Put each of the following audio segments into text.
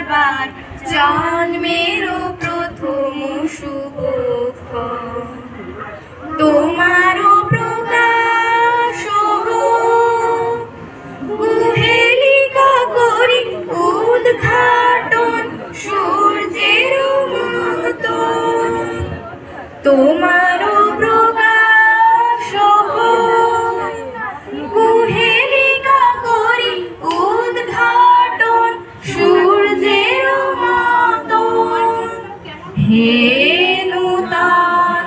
কারবার জন্মেরও প্রথম শুভক্ষণ তোমারও প্রকাশ কুহেলিকা করি উদ্ঘাটন সূর্যের মতো তোমারও প্রকাশ কুহেলিকা করি উদ্ঘাটন সূর্যের মতো হে নূতন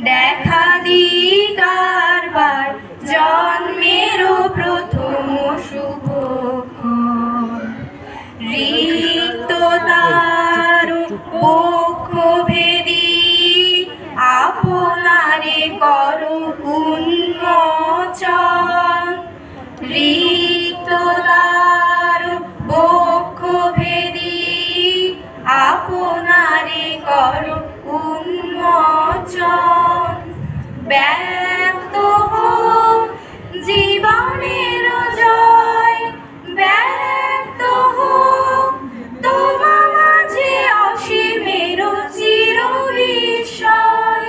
দেখা দিগারবার জন্মেরও প্রথম শুভক্ষণ রিক্ততার বক্ষ ভেদি আপনারে করো উন্মোচন রিক্ততার বক্ষ ভেদি আপনারে করো উন্মোচন ব্যক্ত হোক জীবনের জয় ব্যক্ত হোক তোমার মাঝে অসীমের চির বিস্ময়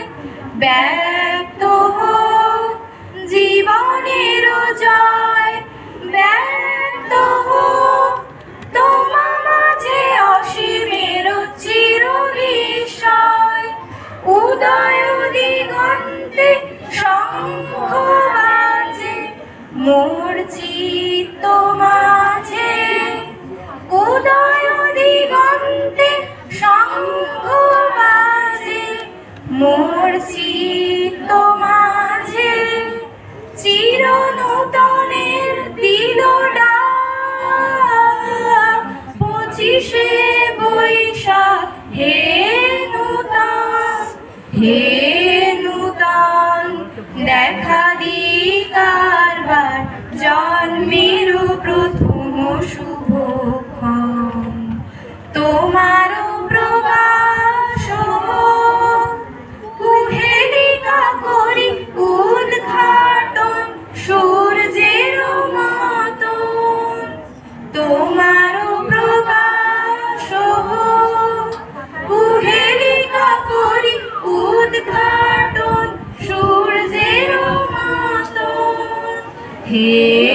ব্যক্ত হোক জীবনের জয় ব্যক্ত হোক তোমার মাঝে অসীমের চির বিস্ময় উদয় দিগন্তে শঙ্খ বাজে মোর চিত্ত মাঝে উদয় দিগন্তে শঙ্খ বাজে মোর চিত্ত মাঝে চির নূতনের দিল ডাক 25শে বৈশাখ হে নূতন দেখা দিগারবার জন্মেরও প্রথম শুভক্ষণ তোমারও প্রকাশ কুহেলিকা করি উদ্ঘাটন সূর্যের মতন তোমারও প্রকাশ কুহেলিকা করি উদ্ঘাটন সূর্যের মতন হে